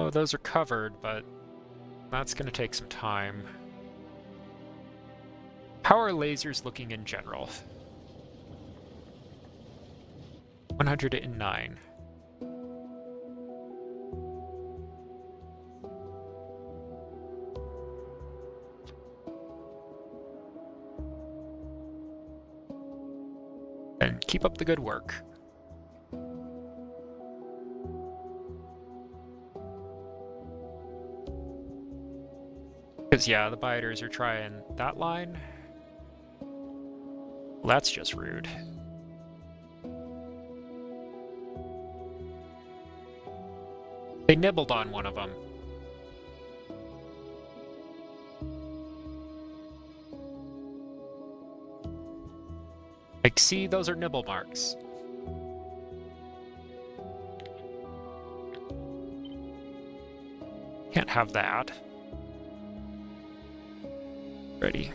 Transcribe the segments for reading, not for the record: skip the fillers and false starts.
So those are covered, but that's going to take some time. How are lasers looking in general? 109. And keep up the good work. Because, yeah, the biters are trying that line. Well, that's just rude. They nibbled on one of them. Like, see, those are nibble marks. Can't have that. Ready.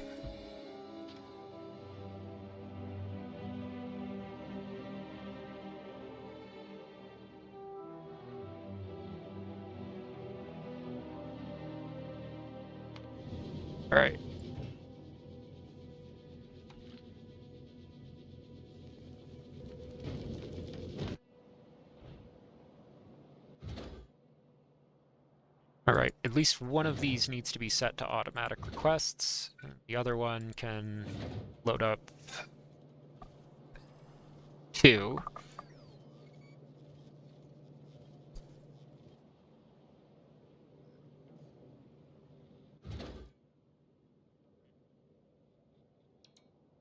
All right. All right, at least one of these needs to be set to automatic requests. The other one can load up 2.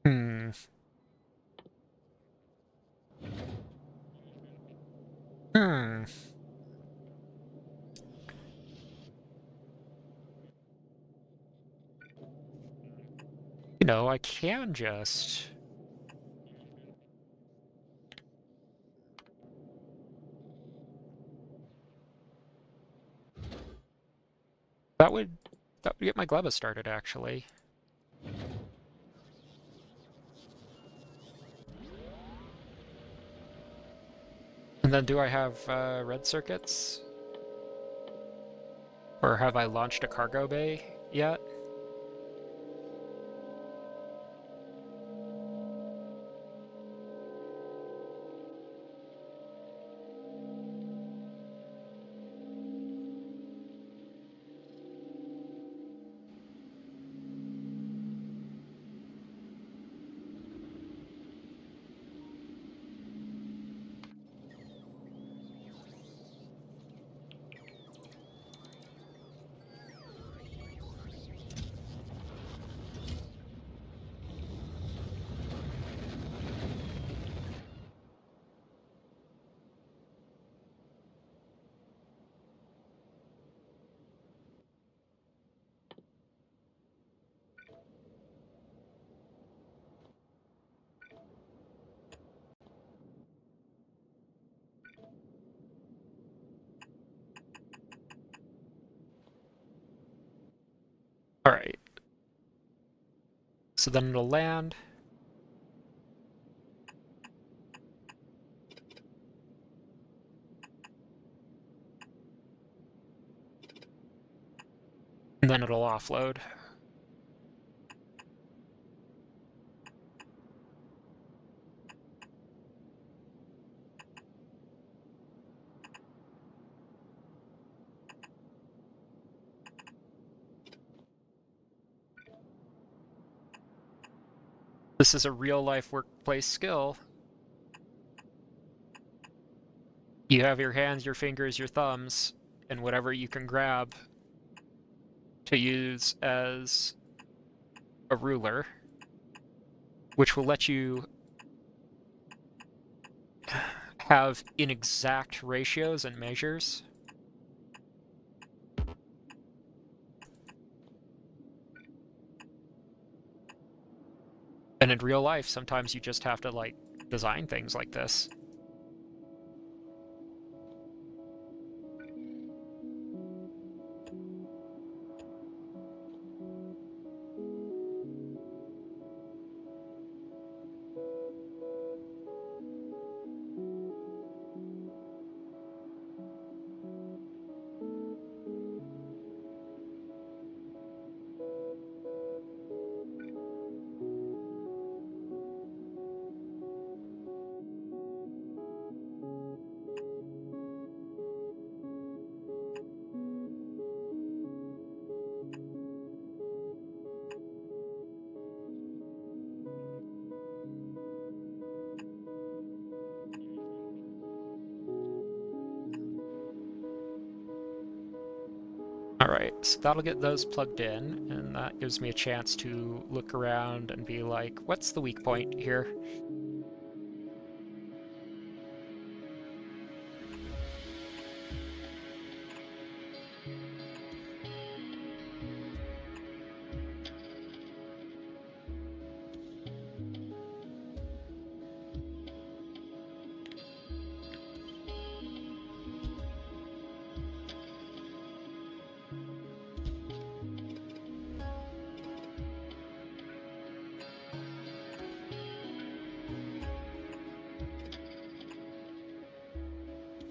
Hmm. Hmm. You know, I can just... That would get my Gleba started, actually. And then do I have red circuits? Or have I launched a cargo bay yet? All right. So then it'll land. And then it'll offload. This is a real-life workplace skill. You have your hands, your fingers, your thumbs, and whatever you can grab to use as a ruler, which will let you have inexact ratios and measures. And in real life, sometimes you just have to, like, design things like this. Alright, so that'll get those plugged in, and that gives me a chance to look around and be like, what's the weak point here?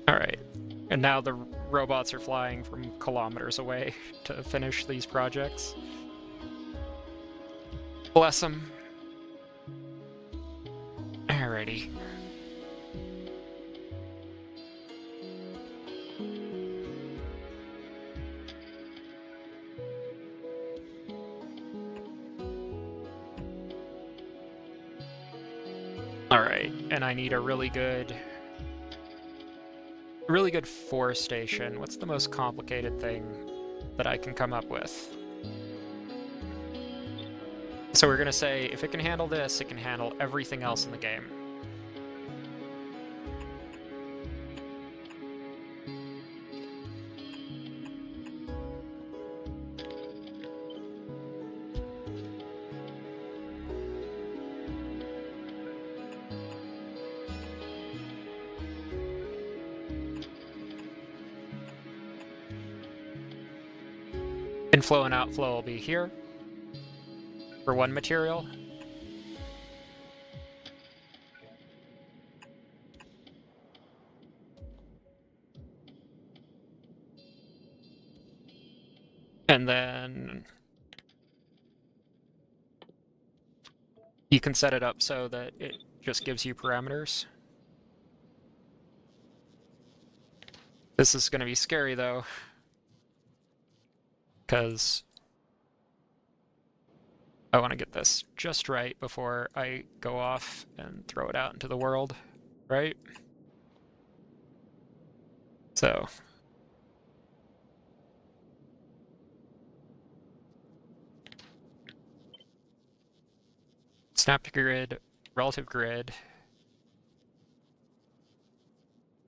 Alright, and now the robots are flying from kilometers away to finish these projects. Bless them. Alrighty. Alright, and I need a really good forestation. What's the most complicated thing that I can come up with? So we're gonna say, if it can handle this, it can handle everything else in the game. Inflow and outflow will be here for one material. And then you can set it up so that it just gives you parameters. This is going to be scary though, because I want to get this just right before I go off and throw it out into the world, right? So snap to grid, relative grid,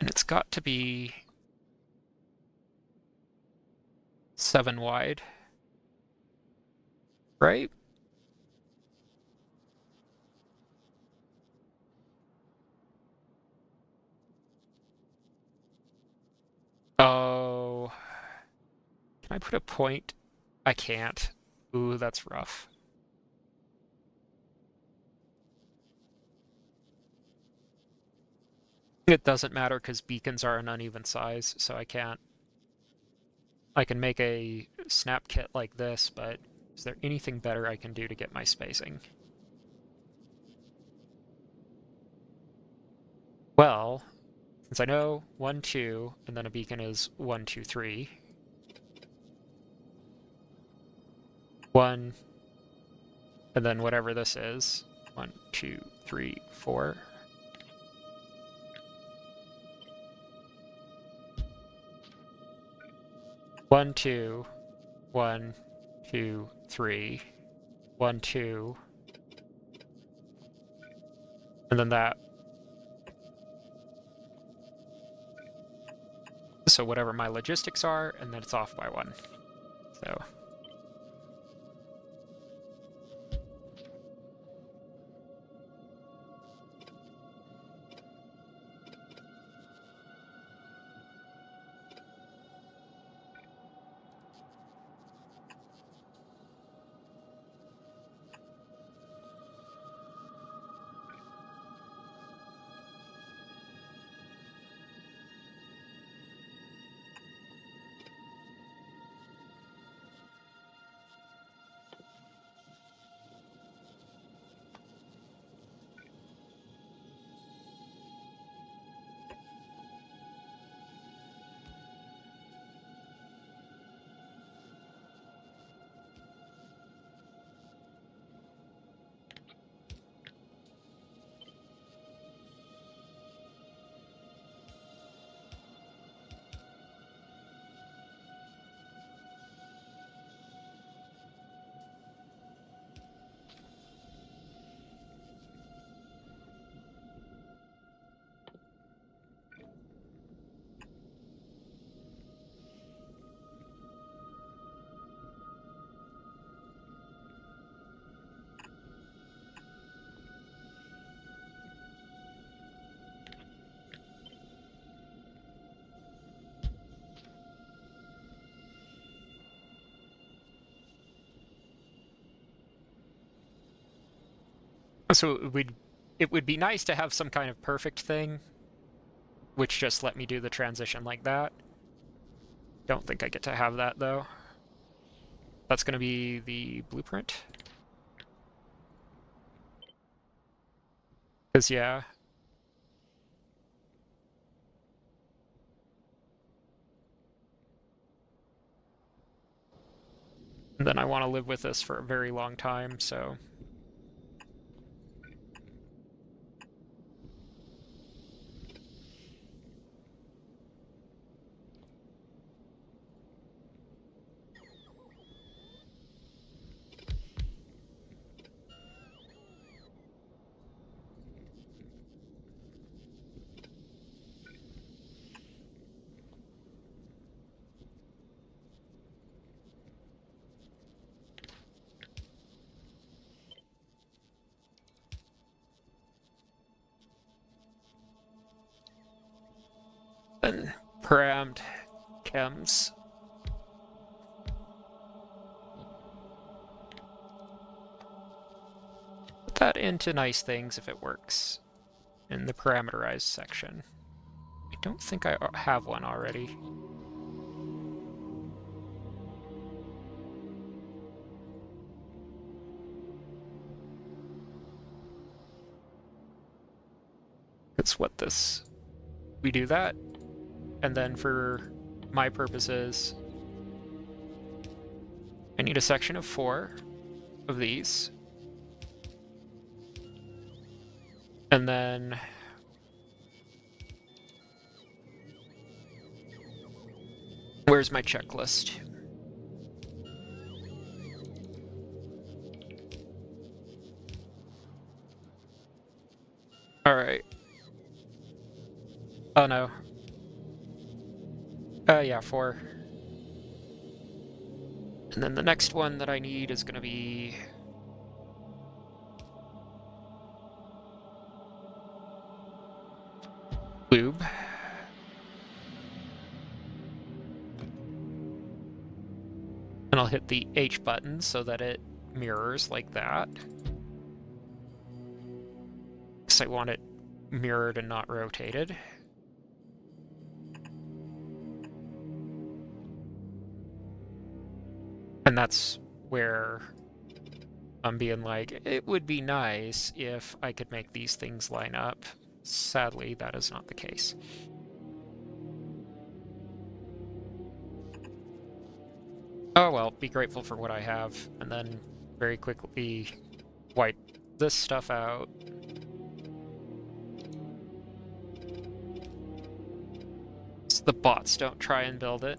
and it's got to be 7 wide, right? Oh, can I put a point? I can't. Ooh, that's rough. It doesn't matter because beacons are an uneven size, so I can't. I can make a snap kit like this, but is there anything better I can do to get my spacing? Well, since I know 1, 2, and then a beacon is 1, 2, 3. 1, and then whatever this is. 1, 2, 3, 4. One, 2, 1, 2, 3, 1, 2, and then that. So whatever my logistics are, and then it's off by 1. So So it would be nice to have some kind of perfect thing, which just let me do the transition like that. Don't think I get to have that, though. That's going to be the blueprint. Because, yeah. And then I want to live with this for a very long time, so... Then parammed chems. Put that into nice things if it works in the parameterized section. I don't think I have one already. It's what this... We do that, and then for my purposes, I need a section of 4 of these. And then... Where's my checklist? Alright. Oh no. Yeah, 4. And then the next one that I need is going to be... lube. And I'll hit the H button so that it mirrors like that. Because I want it mirrored and not rotated. And that's where I'm being like, it would be nice if I could make these things line up. Sadly, that is not the case. Oh well, be grateful for what I have, and then very quickly wipe this stuff out. So the bots don't try and build it.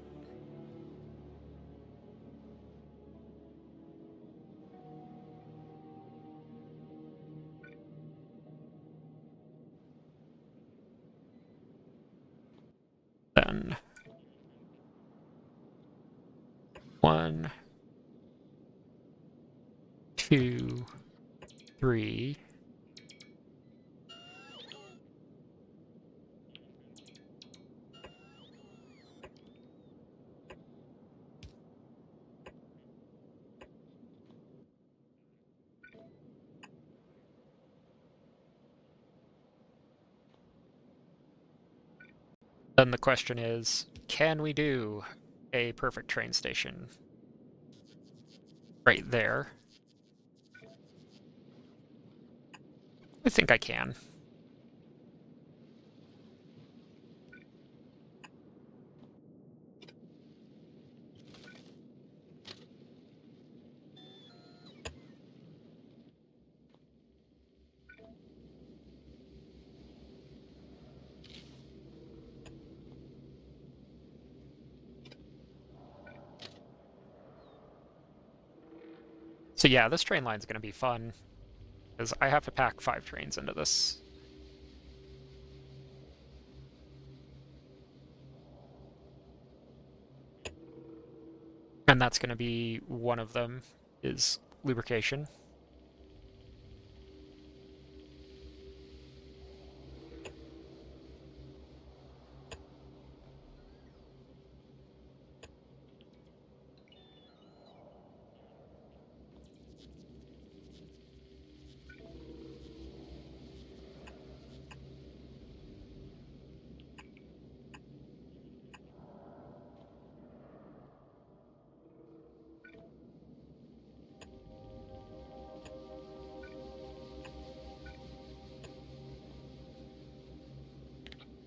Then 1, 2, 3. Then the question is, can we do a perfect train station right there? I think I can. So yeah, this train line's going to be fun, because I have to pack 5 trains into this. And that's going to be one of them, is lubrication.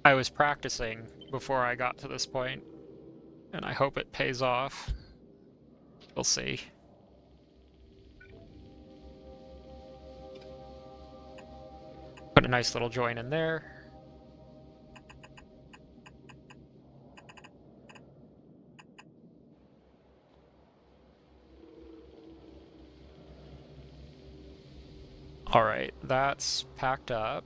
I was practicing before I got to this point, and I hope it pays off. We'll see. Put a nice little join in there. Alright, that's packed up.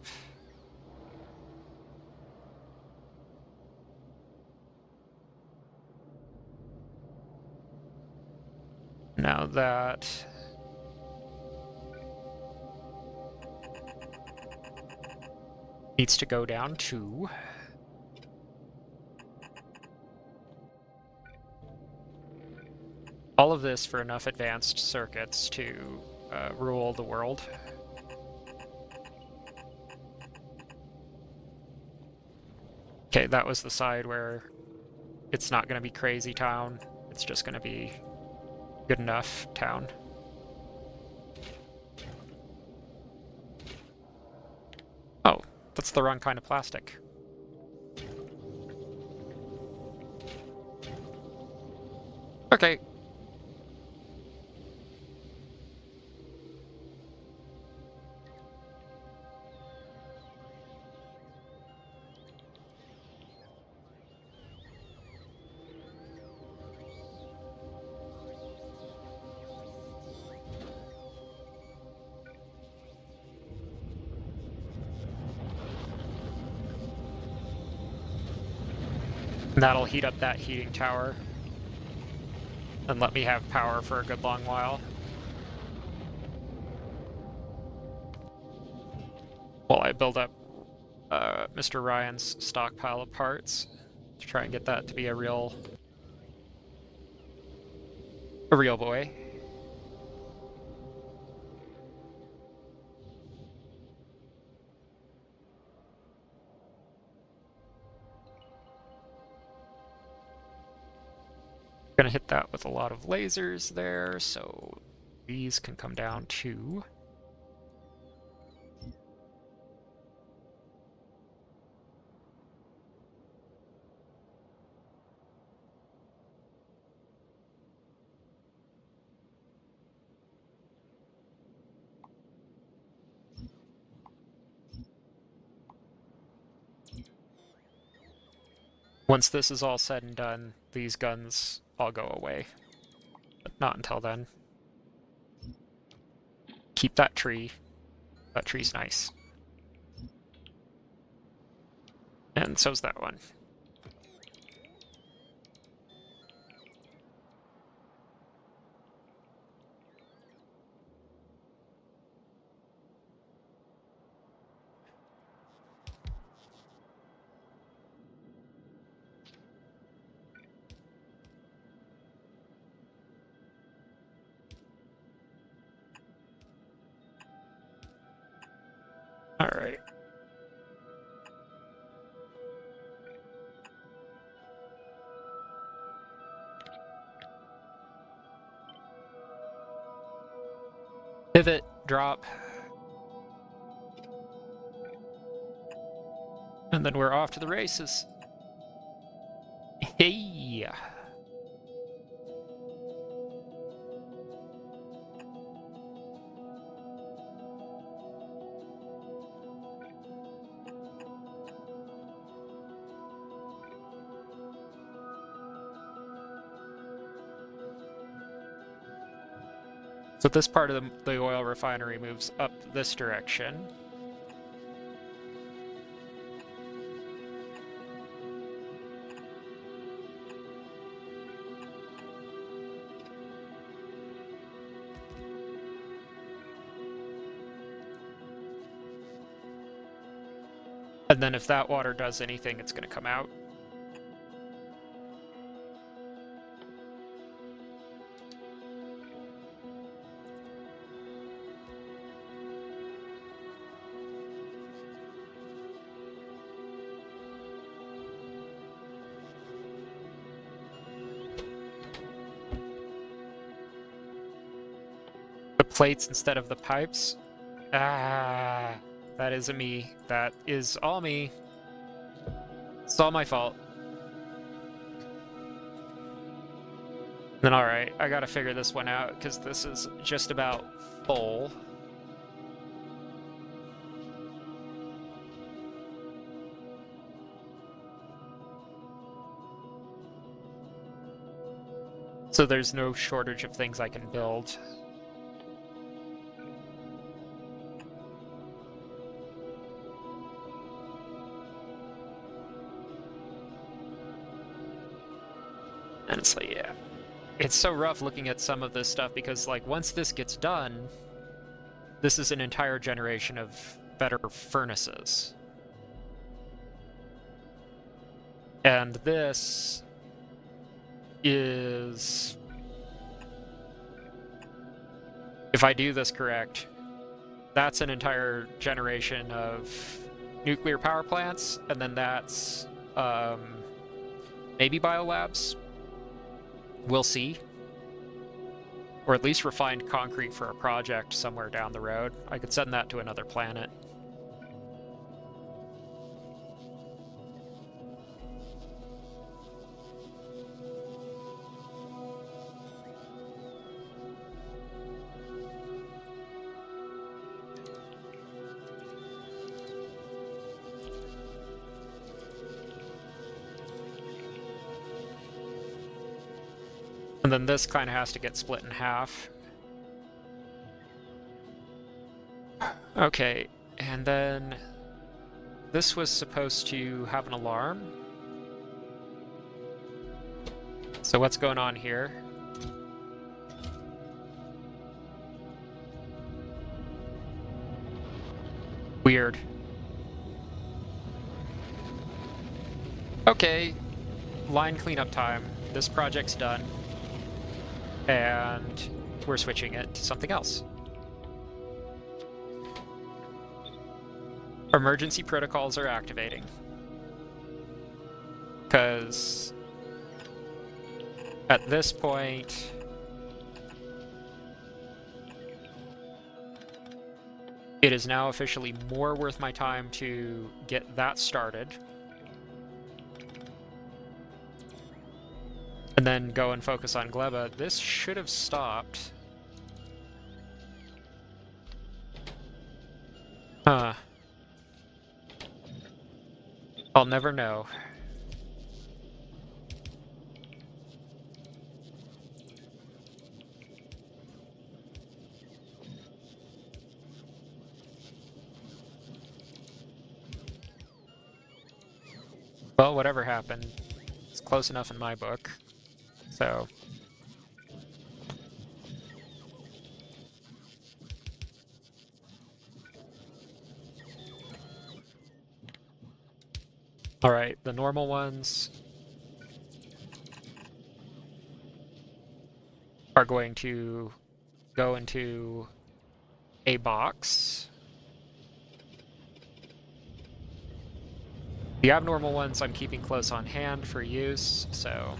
Now that needs to go down too. All of this for enough advanced circuits to rule the world. Okay, that was the side where it's not going to be crazy town. It's just going to be good enough town. Oh, that's the wrong kind of plastic. Okay. And that'll heat up that heating tower and let me have power for a good long while. While I build up Mr. Ryan's stockpile of parts to try and get that to be a real boy. Gonna hit that with a lot of lasers there, so these can come down too. Once this is all said and done, these guns all go away. But not until then. Keep that tree. That tree's nice. And so's that one. Alright. Pivot, drop. And then we're off to the races. Hey! So this part of the oil refinery moves up this direction. And then if that water does anything, it's going to come out. The plates instead of the pipes. Ah, that is a me. That is all me. It's all my fault. Then alright, I gotta figure this one out, because this is just about full. So there's no shortage of things I can build. And it's like, yeah. It's so rough looking at some of this stuff because, like, once this gets done, this is an entire generation of better furnaces. And this is... If I do this correct, that's an entire generation of nuclear power plants, and then that's maybe biolabs. We'll see. Or at least refined concrete for a project somewhere down the road. I could send that to another planet. And then this kind of has to get split in half. Okay, and then this was supposed to have an alarm. So what's going on here? Weird. Okay, line cleanup time. This project's done. And we're switching it to something else. Emergency protocols are activating. Because at this point, it is now officially more worth my time to get that started. And then go and focus on Gleba. This should have stopped. Huh. I'll never know. Well, whatever happened, it's close enough in my book. So... Alright, the normal ones are going to go into a box. The abnormal ones I'm keeping close on hand for use, so...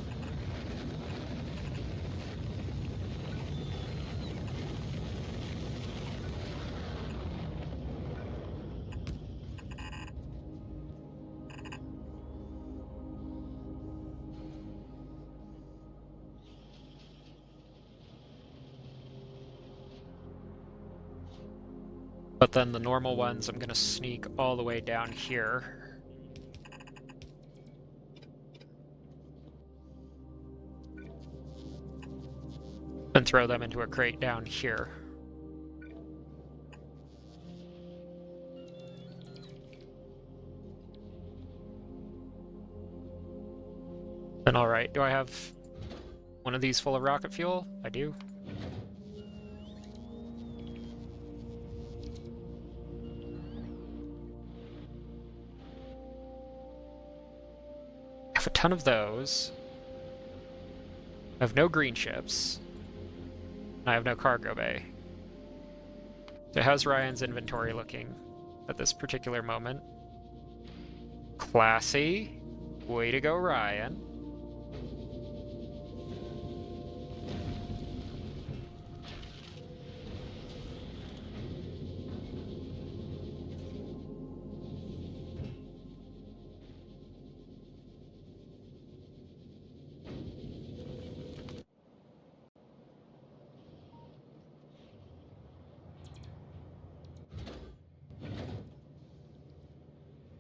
But then the normal ones I'm gonna sneak all the way down here. And throw them into a crate down here. Then alright, do I have one of these full of rocket fuel? I do. I have a ton of those. I have no green ships. And I have no cargo bay. So how's Ryan's inventory looking at this particular moment? Classy. Way to go, Ryan.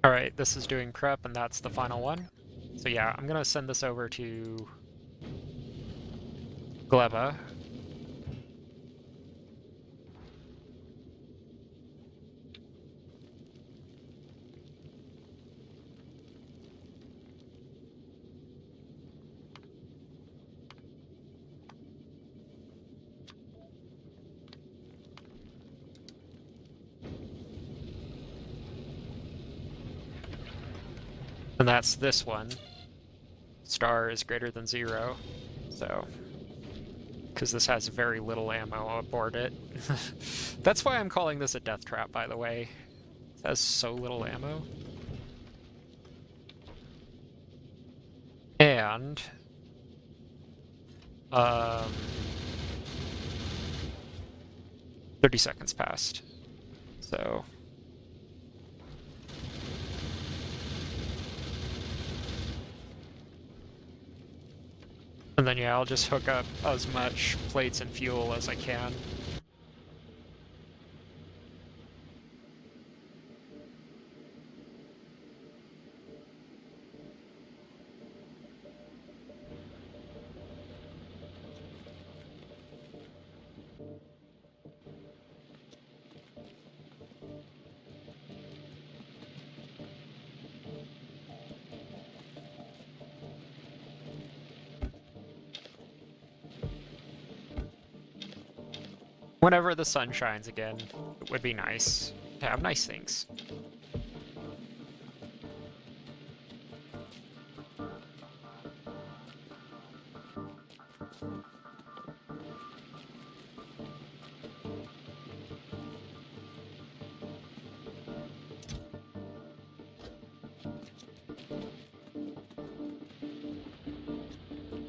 Alright, this is doing prep, and that's the final one. So yeah, I'm gonna send this over to Gleba. And that's this one. Star is greater than 0, so... because this has very little ammo aboard it. That's why I'm calling this a death trap, by the way. It has so little ammo. And... 30 seconds passed. So... and then yeah, I'll just hook up as much plates and fuel as I can. Whenever the sun shines again, it would be nice to have nice things.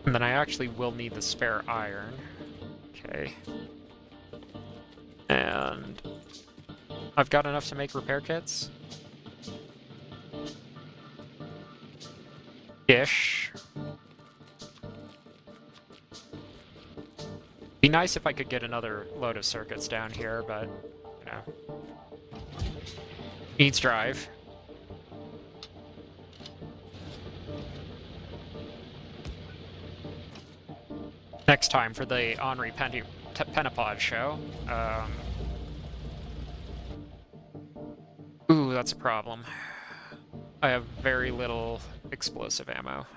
And then I actually will need the spare iron. Okay. And I've got enough to make repair kits. Ish. Be nice if I could get another load of circuits down here, but, you know. Needs drive. Next time for the Henri Penapod show. Ooh, that's a problem. I have very little explosive ammo.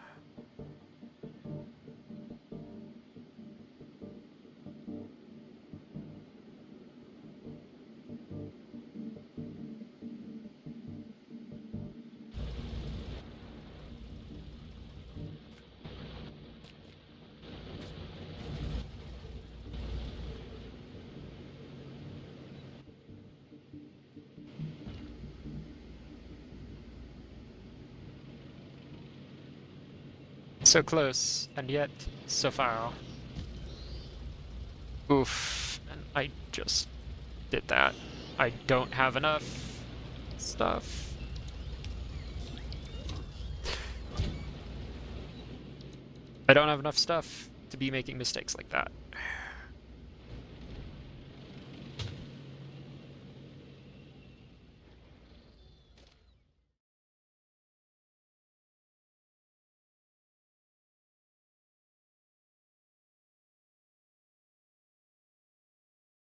So close, and yet so far. Oof, and I just did that. I don't have enough stuff. I don't have enough stuff to be making mistakes like that.